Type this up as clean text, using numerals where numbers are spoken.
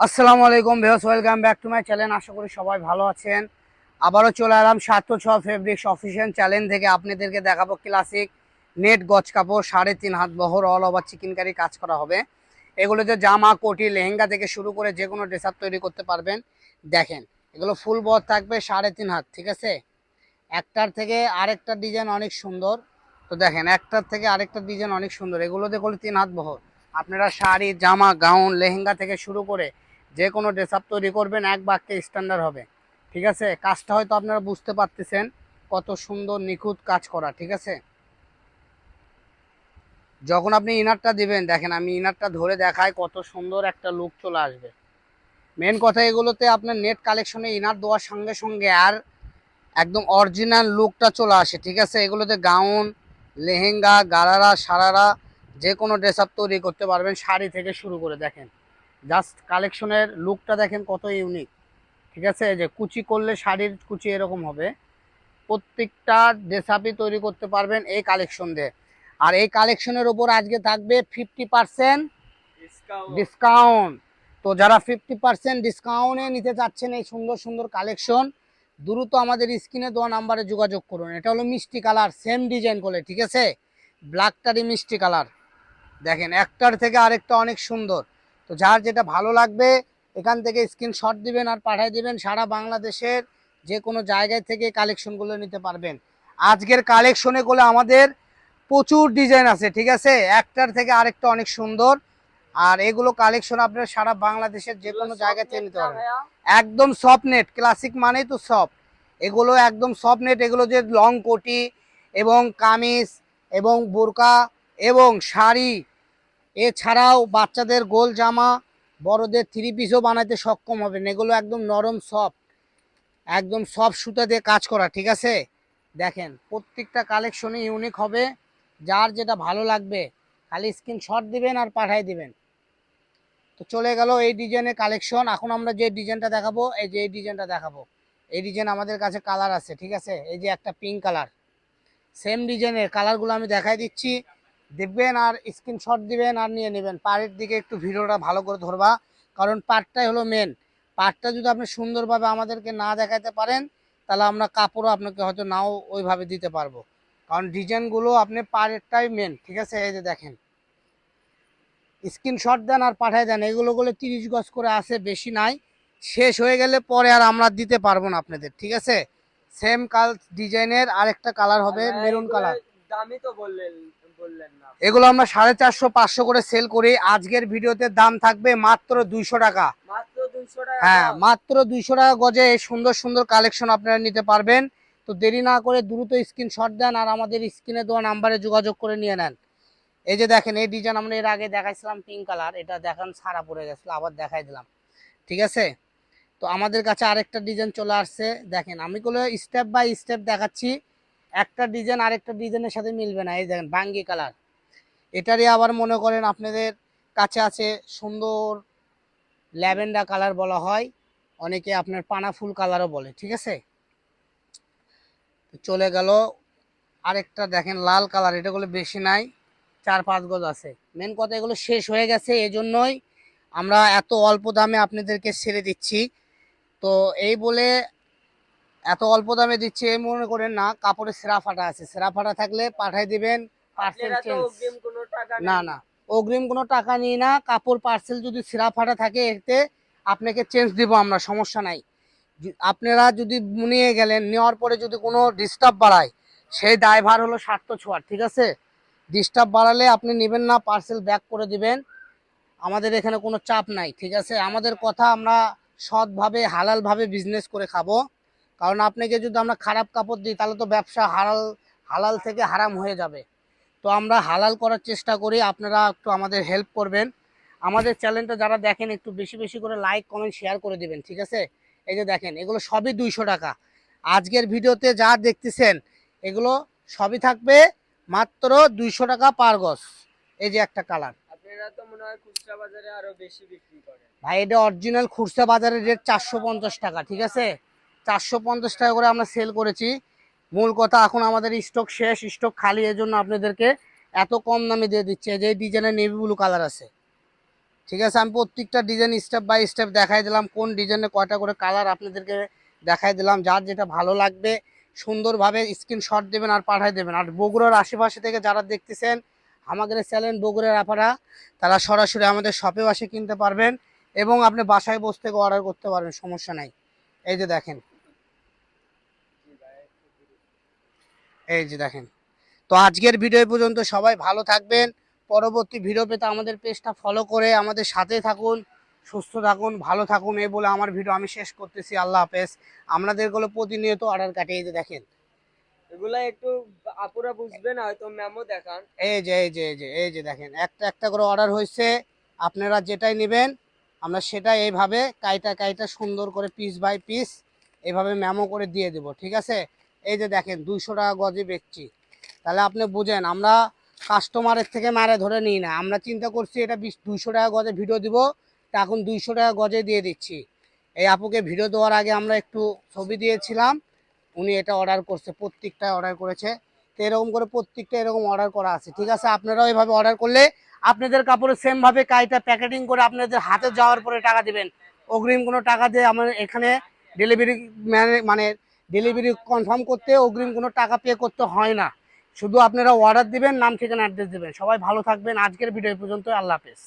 আসসালামু আলাইকুম viewers, welcome back to my channel. আশা করি সবাই ভালো আছেন। আবারও চলে এলাম 706 ফেব্রিক্স অফিসিয়াল চ্যানেল থেকে আপনাদেরকে দেখাবো ক্লাসিক নেট গজ কাপড় 3.5 হাত বহর অল ওভার চিকেনকারি কাজ করা হবে। এগুলোতে জামা, কোটি, লেহেঙ্গা থেকে শুরু করে যে কোনো ড্রেস আপ তৈরি করতে পারবেন। দেখেন, এগুলো ফুল বহর থাকবে 3.5 হাত, ঠিক আছে। একটার থেকে আরেকটা ডিজাইন অনেক সুন্দর। তো দেখেন, একটার থেকে আরেকটা ডিজাইন অনেক সুন্দর। এগুলোতে করলে 3 হাত বহর। আপনারা শাড়ি, জামা, গাউন, লেহেঙ্গা থেকে শুরু করে যে কোনো ড্রেস আপ তৈরি করবেন, এক বাক্যে স্ট্যান্ডার্ড হবে, ঠিক আছে। কাজটা হয়তো আপনারা বুঝতে পারতেছেন কত সুন্দর নিখুঁত কাজ করা, ঠিক আছে। যখন আপনি ইনারটা দিবেন, দেখেন আমি ইনারটা ধরে দেখাই, কত সুন্দর একটা লুক চলে আসবে। মেন কথা, এগুলোতে আপনার নেট কালেকশনে ইনার দেওয়ার সঙ্গে সঙ্গে আর একদম অরিজিনাল লুকটা চলে আসে, ঠিক আছে। এগুলোতে গাউন, লেহেঙ্গা, গারারা, সারারা যে কোনো ড্রেস আপ তৈরি করতে পারবেন, শাড়ি থেকে শুরু করে। দেখেন জাস্ট কালেকশনের লুকটা দেখেন কত ইউনিক, ঠিক আছে। যে কুচি করলে শাড়ির কুচি এরকম হবে। প্রত্যেকটা ড্রেস আপই তৈরি করতে পারবেন এই কালেকশন দিয়ে। আর এই কালেকশনের ওপর আজকে থাকবে 50% ডিসকাউন্ট। তো যারা 50% ডিসকাউন্টে নিতে চাচ্ছেন এই সুন্দর সুন্দর কালেকশন, দ্রুত আমাদের স্ক্রিনে দেওয়া নাম্বারে যোগাযোগ করুন। এটা হলো মিষ্টি কালার, সেম ডিজাইন করলে, ঠিক আছে। ব্ল্যাকটারই মিষ্টি কালার। দেখেন একটার থেকে আরেকটা অনেক সুন্দর। তো যার যেটা ভালো লাগবে এখান থেকে স্ক্রিনশট দিবেন আর পাঠিয়ে দিবেন। সারা বাংলাদেশের যে কোনো জায়গায় থেকে কালেকশনগুলো নিতে পারবেন। আজকের কালেকশনে গুলো আমাদের প্রচুর ডিজাইন আছে, ঠিক আছে। একটার থেকে আরেকটা অনেক সুন্দর। আর এগুলো কালেকশন আপনারা সারা বাংলাদেশের যে কোনো জায়গা থেকে নিতে পারবেন। একদম সফট নেট, ক্লাসিক মানেই তো সফট। এগুলো একদম সফট নেট। এগুলো যে লং কোটি এবং কামিজ এবং বোরকা এবং শাড়ি, এছাড়াও বাচ্চাদের গোল জামা, বড়দের থ্রি পিসও বানাতে সক্ষম হবেন। এগুলো একদম নরম সফট, একদম সফট সুতা দিয়ে কাজ করা, ঠিক আছে। দেখেন প্রত্যেকটা কালেকশনই ইউনিক হবে। যার যেটা ভালো লাগবে খালি স্ক্রিনশট দিবেন আর পাঠিয়ে দিবেন। তো চলে গেল এই ডিজাইনের কালেকশন। এখন আমরা যে ডিজাইনটা দেখাবো, এই যে এই ডিজাইনটা দেখাবো, এই ডিজাইন আমাদের কাছে কালার আছে, ঠিক আছে। এই যে একটা পিঙ্ক কালার, সেম ডিজাইনের কালারগুলো আমি দেখাই দিচ্ছি, দেখবেন আর স্ক্রিনশট দিবেন আর নিয়ে নেবেন। পাড়ের দিকে একটু ভিডিওটা ভালো করে ধরবা, কারণ পাড়টাই হলো মেন। পাড়টা যদি আপনি সুন্দরভাবে আমাদেরকে না দেখাতে পারেন, তাহলে আমরা কাপড়ও আপনাকে হয়তো নাও ওইভাবে দিতে পারবো, কারণ ডিজাইনগুলো আপনি পাড়েরটাই মেন, ঠিক আছে। এই যে দেখেন, স্ক্রিনশট দেন আর পাঠিয়ে দেন। এগুলো 30 গজ করে আছে, বেশি নাই। শেষ হয়ে গেলে পরে আর আমরা দিতে পারবো না আপনাদের, ঠিক আছে। সেম ডিজাইনের আরেকটা কালার হবে মেরুন কালার। দামই তো বললেন না। এগুলো আমরা 450-500 করে সেল করি। আজকের ভিডিওতে দাম থাকবে মাত্র 200 টাকা। মাত্র 200 টাকা হ্যাঁ, গজ? মাত্র 200 টাকা গজে এই সুন্দর সুন্দর কালেকশন আপনারা নিতে পারবেন। তো দেরি না করে দ্রুত স্ক্রিনশট দেন আর আমাদের স্ক্রিনে দেওয়া নাম্বারে যোগাযোগ করে নিয়ে নেন। এই যে দেখেন, এই ডিজাইন আমরা এর আগে দেখাইছিলাম পিঙ্ক কালার, এটা দেখান ছাড়া পড়ে গেছিল, আবার দেখাই দিলাম, ঠিক আছে। তো আমাদের কাছে আরেকটা ডিজাইন চলে আসছে। দেখেন আমি গুলো স্টেপ বাই স্টেপ দেখাচ্ছি, একটা ডিজাইন আরেকটা ডিজাইনের সাথে মিলবে না। এই দেখেন বাঙ্গি কালার, এটারই আবার মনে করেন আপনাদের কাছে আছে সুন্দর ল্যাভেন্ডার কালার বলা হয়, অনেকে আপনার পানা ফুল কালারও বলে, ঠিক আছে। চলে গেল আরেকটা, দেখেন লাল কালার, এটা গুলো বেশি নাই, 4-5 গজ আছে। মেন কথা এগুলো শেষ হয়ে গেছে, এজন্যই আমরা এত অল্প দামে আপনাদেরকে ছেড়ে দিচ্ছি। তো এই বলে এত অল্প দামে দিচ্ছি এই মনে করেন না, কাপড়ে সেরা ফাটা আছে, সেরা ফাটা থাকলে পাঠাই দিবেন, পার্সেল আপনারা তো চেঞ্জ। অগ্রিম কোনো টাকা না নেন না, না? অগ্রিম কোনো টাকা নিই না। কাপড় পার্সেল যদি সেরা ফাটা থাকে এতে আপনাকে চেঞ্জ দিব আমরা, সমস্যা নাই। আপনারা যদি নিয়ে গেলেন, নেওয়ার পরে যদি কোনো ডিস্টার্ব বাড়ায়, সেই দায়ভার হলো স্বার্থ ছোঁয়ার, ঠিক আছে। ডিস্টার্ব বাড়ালে আপনি নেবেন না, পার্সেল ব্যাক করে দিবেন। আমাদের এখানে কোনো চাপ নাই, ঠিক আছে। আমাদের কথা, আমরা সৎভাবে হালালভাবে বিজনেস করে খাবো। কারণ আপনাকে যদি আমরা খারাপ কাপড় দিই তাহলে তো ব্যবসা হালাল হালাল থেকে হারাম হয়ে যাবে। তো আমরা হালাল করার চেষ্টা করি, আপনারা একটু আমাদের হেল্প করবেন। আমাদের চ্যানেলটা যারা দেখেন একটু বেশি বেশি করে লাইক কমেন্ট শেয়ার করে দিবেন, ঠিক আছে। এই যে দেখেন, এগুলো সবই 200 টাকা। আজকের ভিডিওতে যা দেখতেছেন এগুলো সবই থাকবে মাত্র 200 টাকা পার গজ। এই যে একটা কালার, আপনারা তো মনে হয় খুচরা বাজারে আরো বেশি বিক্রি করেন। ভাই এটা অরিজিনাল খুচরা বাজারের রেট 450 টাকা, ঠিক আছে। 450 টাকা করে আমরা সেল করেছি। মূল কথা, এখন আমাদের স্টক শেষ, স্টক খালি, এই জন্য আপনাদেরকে এত কম দামে দিয়ে দিচ্ছে। যে ডিজাইনের নেভি ব্লু কালার আছে, ঠিক আছে, আমি প্রত্যেকটা ডিজাইন স্টেপ বাই স্টেপ দেখাই দিলাম, কোন ডিজাইনে কয়টা করে কালার আপনাদেরকে দেখাই দিলাম। যার যেটা ভালো লাগবে সুন্দরভাবে স্ক্রিনশট দেবেন আর পাঠিয়ে দেবেন। আর বগুড়ার আশেপাশে থেকে যারা দেখতেছেন আমাদের চ্যানেল বগুড়ার আপনারা, তারা সরাসরি আমাদের শপেও আসে কিনতে পারবেন এবং আপনি বাসায় বসে থেকে অর্ডার করতে পারবেন, সমস্যা নাই। এই যে দেখেন, এই যে দেখেন। তো আজকের ভিডিও পর্যন্ত, সবাই ভালো থাকবেন। পরবর্তী ভিডিও পেতে আমাদের পেজটা ফলো করে আমাদের সাথে থাকুন। সুস্থ থাকুন, ভালো থাকুন, এই বলে আমার ভিডিও আমি শেষ করতেছি। আল্লাহ হাফেজ। আপনাদেরগুলো প্রতিনিয়ত অর্ডার কাটে। এই যে দেখেন, এগুলা একটু আপুরা বুঝবে না, হয়তো মেমো দেখান। এই যে দেখেন, একটা একটা করে অর্ডার হয়েছে। আপনারা যেটাই নেবেন আমরা সেটাই এইভাবে কাইটা কাইটা সুন্দর করে পিস বাই পিস এইভাবে মেমো করে দিয়ে দেব, ঠিক আছে। এই যে দেখেন 200 টাকা গজে বেচছি, তাহলে আপনি বুঝেন আমরা কাস্টমারের থেকে মারে ধরে নিই না। আমরা চিন্তা করছি এটা 200 টাকা গজে ভিডিও দিব, তা এখন 200 টাকা গজে দিয়ে দিচ্ছি। এই আপুকে ভিডিও দেওয়ার আগে আমরা একটু ছবি দিয়েছিলাম, উনি এটা অর্ডার করছে, প্রত্যেকটা অর্ডার করেছে। তো এরকম করে প্রত্যেকটা এরকম অর্ডার করা আছে, ঠিক আছে। আপনারাও এভাবে অর্ডার করলে আপনাদের কাপড়ে সেমভাবে কাইটা প্যাকেটিং করে আপনাদের হাতে যাওয়ার পরে টাকা দিবেন। অগ্রিম কোনো টাকা দিয়ে আমার এখানে ডেলিভারি মানে ডেলিভারি কনফার্ম করতে অগ্রিম কোনো টাকা পে করতে হয় না। শুধু আপনারা অর্ডার দিবেন, নাম ঠিকানা অ্যাড্রেস দিবেন। সবাই ভালো থাকবেন। আজকের ভিডিও পর্যন্ত, আল্লাহ হাফেজ।